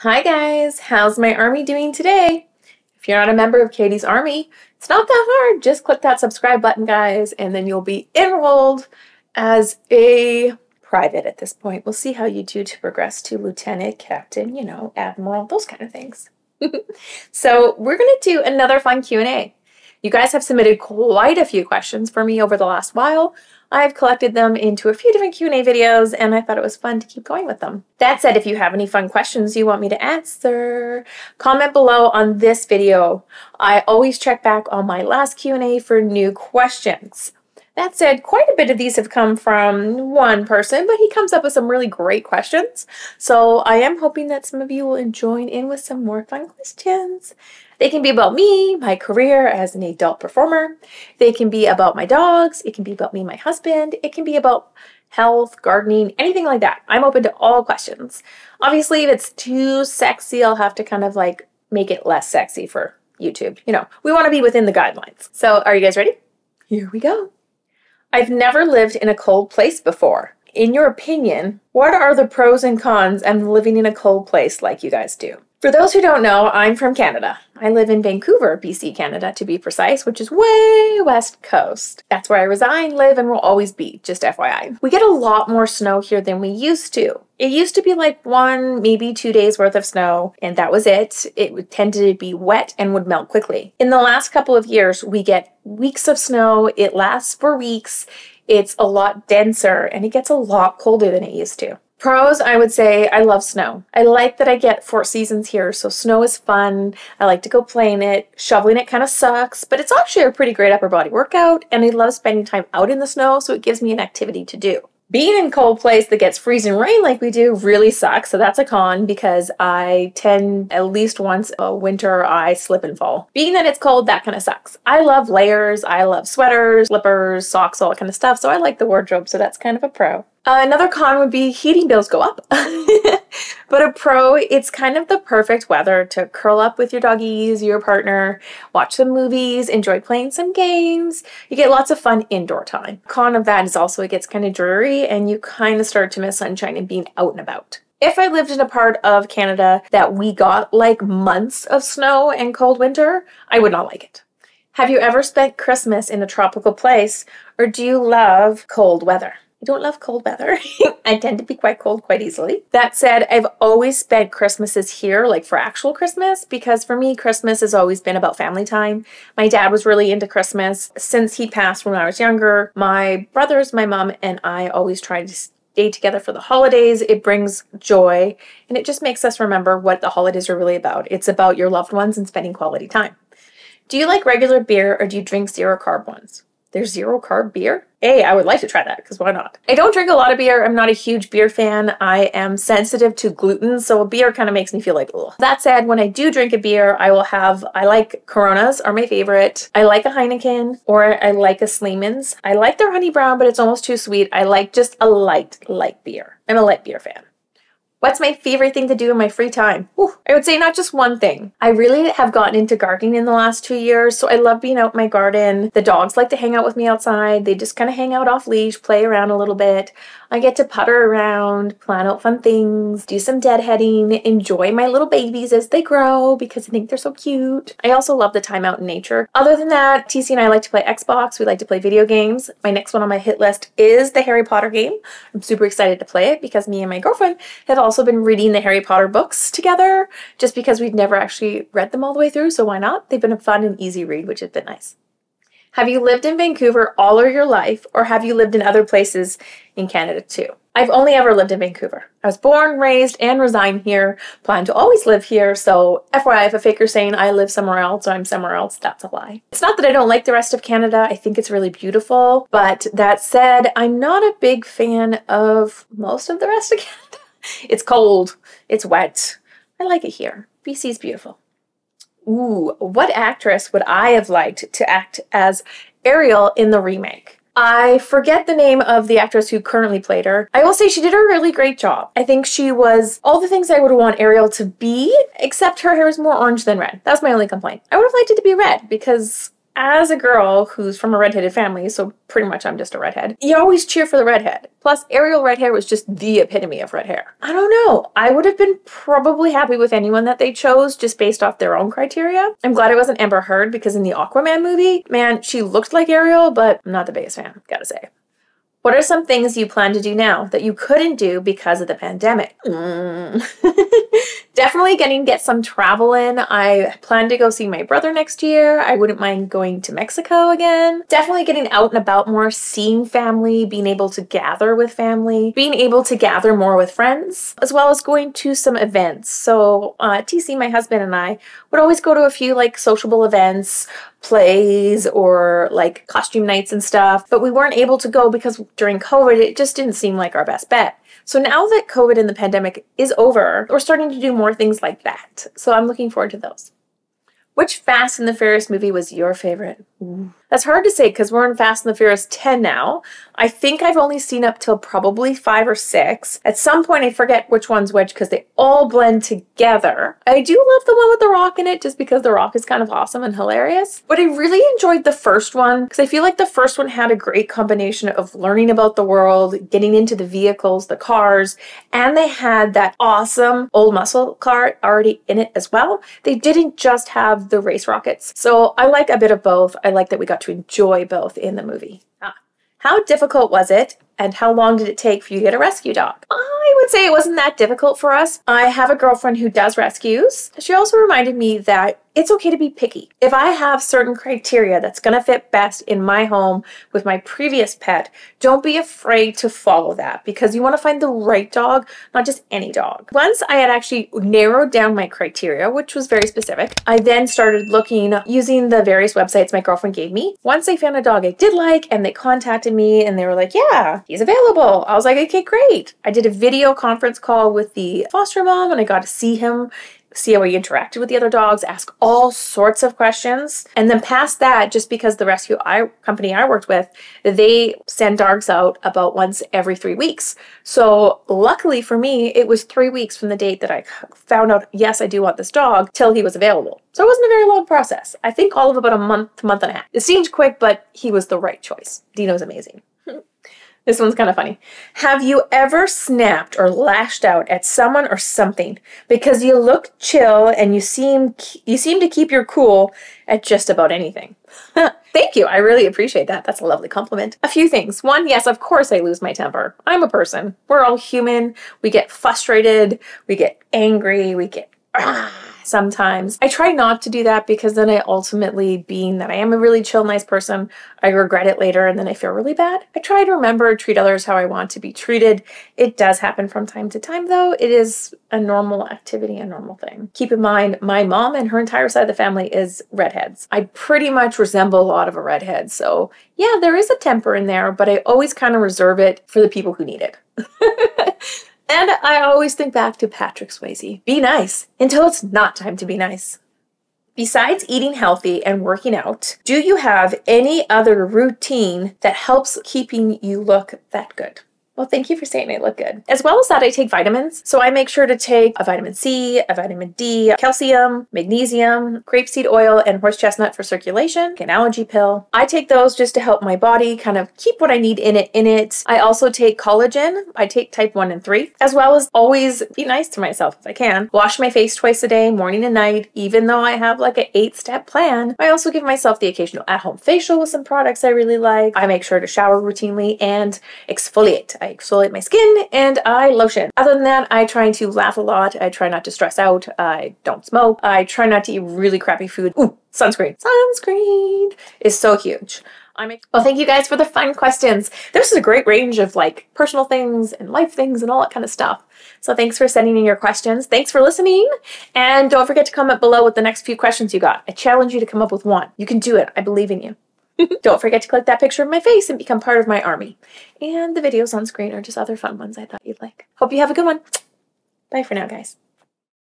Hi guys, how's my army doing today? If you're not a member of Katie's army, it's not that hard. Just click that subscribe button, guys, and then you'll be enrolled as a private at this point. We'll see how you do to progress to lieutenant, captain, admiral, those kind of things. So we're going to do another fun Q&A. You guys have submitted quite a few questions for me over the last while. I've collected them into a few different Q&A videos, and I thought it was fun to keep going with them. That said, if you have any fun questions you want me to answer, comment below on this video. I always check back on my last Q&A for new questions. That said, quite a bit of these have come from one person, but he comes up with some really great questions. So I am hoping that some of you will join in with some more fun questions. They can be about me, my career as an adult performer. They can be about my dogs. It can be about me and my husband. It can be about health, gardening, anything like that. I'm open to all questions. Obviously, if it's too sexy, I'll have to kind of like make it less sexy for YouTube. We want to be within the guidelines. So are you guys ready? Here we go. I've never lived in a cold place before. In your opinion, what are the pros and cons of living in a cold place like you guys do? For those who don't know, I'm from Canada. I live in Vancouver, BC, Canada, to be precise, which is way west coast. That's where I reside, live, and will always be, just FYI. We get a lot more snow here than we used to. It used to be like 1, maybe 2 days worth of snow, and that was it. It tended to be wet and would melt quickly. In the last couple of years, we get weeks of snow. It lasts for weeks. It's a lot denser, and it gets a lot colder than it used to. Pros, I would say I love snow. I like that I get 4 seasons here, so snow is fun. I like to go play in it. Shoveling it kind of sucks, but it's actually a pretty great upper body workout, and I love spending time out in the snow, so it gives me an activity to do. Being in a cold place that gets freezing rain like we do really sucks, so that's a con because I tend at least once a winter I slip and fall. Being that it's cold, that kind of sucks. I love layers, I love sweaters, slippers, socks, all that kind of stuff, so I like the wardrobe, so that's kind of a pro. Another con would be heating bills go up. But a pro, it's kind of the perfect weather to curl up with your doggies, your partner, watch some movies, enjoy playing some games. You get lots of fun indoor time. Con of that is also it gets kind of dreary and you kind of start to miss sunshine and being out and about. If I lived in a part of Canada that we got like months of snow and cold winter, I would not like it. Have you ever spent Christmas in a tropical place, or do you love cold weather? I don't love cold weather. I tend to be quite cold quite easily. That said, I've always spent Christmases here, like for actual Christmas, because for me, Christmas has always been about family time. My dad was really into Christmas. Since he passed when I was younger, my brothers, my mom, and I always tried to stay together for the holidays. It brings joy, and it just makes us remember what the holidays are really about. It's about your loved ones and spending quality time. Do you like regular beer, or do you drink zero-carb ones? There's zero-carb beer? Hey, I would like to try that, because why not? I don't drink a lot of beer. I'm not a huge beer fan. I am sensitive to gluten, so a beer kind of makes me feel like, ugh. That said, when I do drink a beer, I like Coronas are my favorite. I like a Heineken, or I like a Sleeman's. I like their honey brown, but it's almost too sweet. I like just a light beer. I'm a light beer fan. What's my favorite thing to do in my free time? I would say not just one thing. I really have gotten into gardening in the last 2 years, so I love being out in my garden. The dogs like to hang out with me outside. They just kind of hang out off leash, play around a little bit. I get to putter around, plan out fun things, do some deadheading, enjoy my little babies as they grow because I think they're so cute. I also love the time out in nature. Other than that, TC and I like to play Xbox. We like to play video games. My next one on my hit list is the Harry Potter game. I'm super excited to play it because me and my girlfriend have also been reading the Harry Potter books together just because we've never actually read them all the way through, so why not? They've been a fun and easy read, which has been nice. Have you lived in Vancouver all of your life, or have you lived in other places in Canada too? I've only ever lived in Vancouver. I was born, raised, and reside here. Plan to always live here, so FYI, if a faker's saying I live somewhere else or I'm somewhere else, that's a lie. It's not that I don't like the rest of Canada. I think it's really beautiful, but that said, I'm not a big fan of most of the rest of Canada. It's cold. It's wet. I like it here. BC's beautiful. Ooh, what actress would I have liked to act as Ariel in the remake? I forget the name of the actress who currently played her. I will say she did a really great job. I think she was all the things I would want Ariel to be, except her hair is more orange than red. That's my only complaint. I would have liked it to be red because as a girl who's from a redheaded family, so pretty much I'm just a redhead, you always cheer for the redhead. Plus, Ariel red hair was just the epitome of red hair. I don't know. I would have been probably happy with anyone that they chose just based off their own criteria. I'm glad it wasn't Amber Heard because in the Aquaman movie, man, she looked like Ariel, but I'm not the biggest fan, gotta say. What are some things you plan to do now that you couldn't do because of the pandemic? Definitely get some travel in. I plan to go see my brother next year. I wouldn't mind going to Mexico again. Definitely getting out and about more, seeing family, being able to gather with family, being able to gather more with friends, as well as going to some events. So TC, my husband, and I would always go to a few like sociable events, plays, or like costume nights and stuff, but we weren't able to go because during COVID, it just didn't seem like our best bet. So now that COVID and the pandemic is over, we're starting to do more things like that. So I'm looking forward to those. Which Fast and the Furious movie was your favorite? Ooh. That's hard to say because we're in Fast and the Furious 10 now. I think I've only seen up till probably 5 or 6. At some point, I forget which one's which because they all blend together. I do love the one with The Rock in it just because The Rock is kind of awesome and hilarious. But I really enjoyed the first one because I feel like the first one had a great combination of learning about the world, getting into the vehicles, the cars, and they had that awesome old muscle car already in it as well. They didn't just have the race rockets. So I like a bit of both. I like that we got to enjoy both in the movie. How difficult was it, and how long did it take for you to get a rescue dog? I would say it wasn't that difficult for us. I have a girlfriend who does rescues. She also reminded me that it's okay to be picky. If I have certain criteria that's going to fit best in my home with my previous pet, don't be afraid to follow that because you want to find the right dog, not just any dog. Once I had actually narrowed down my criteria, which was very specific, I then started looking using the various websites my girlfriend gave me. Once I found a dog I did like and they contacted me and they were like, yeah, he's available. I was like, okay, great. I did a video conference call with the foster mom and I got to see him, see how he interacted with the other dogs, ask all sorts of questions. And then past that, just because the rescue company I worked with, they send dogs out about once every 3 weeks. So luckily for me, it was 3 weeks from the date that I found out, yes, I do want this dog, till he was available. So it wasn't a very long process. I think all of about a month and a half. It seemed quick, but he was the right choice. Dino's amazing. This one's kind of funny. Have you ever snapped or lashed out at someone or something because you look chill and you seem to keep your cool at just about anything? Thank you. I really appreciate that. That's a lovely compliment. A few things. One, yes, of course I lose my temper. I'm a person. We're all human. We get frustrated. We get angry. We get sometimes. I try not to do that because then I ultimately, being that I am a really chill, nice person, I regret it later and then I feel really bad. I try to remember, treat others how I want to be treated. It does happen from time to time though. It is a normal activity, a normal thing. Keep in mind, my mom and her entire side of the family is redheads. I pretty much resemble a lot of a redhead. So yeah, there is a temper in there, but I always kind of reserve it for the people who need it. And I always think back to Patrick Swayze. Be nice until it's not time to be nice. Besides eating healthy and working out, do you have any other routine that helps keeping you look that good? Well, thank you for saying I look good. As well as that, I take vitamins. So I make sure to take a vitamin C, a vitamin D, calcium, magnesium, grapeseed oil, and horse chestnut for circulation, an allergy pill. I take those just to help my body kind of keep what I need in it. I also take collagen. I take type 1 and 3, as well as always be nice to myself if I can. Wash my face twice a day, morning and night, even though I have like an 8-step plan. I also give myself the occasional at-home facial with some products I really like. I make sure to shower routinely and exfoliate. I exfoliate my skin and I lotion. Other than that, I try to laugh a lot. I try not to stress out. I don't smoke. I try not to eat really crappy food. Ooh, sunscreen. Sunscreen is so huge. Well, thank you guys for the fun questions. This is a great range of like personal things and life things and all that kind of stuff. So thanks for sending in your questions. Thanks for listening. And don't forget to comment below with the next few questions you got. I challenge you to come up with one. You can do it. I believe in you. Don't forget to click that picture of my face and become part of my army. And the videos on screen are just other fun ones I thought you'd like. Hope you have a good one. Bye for now, guys.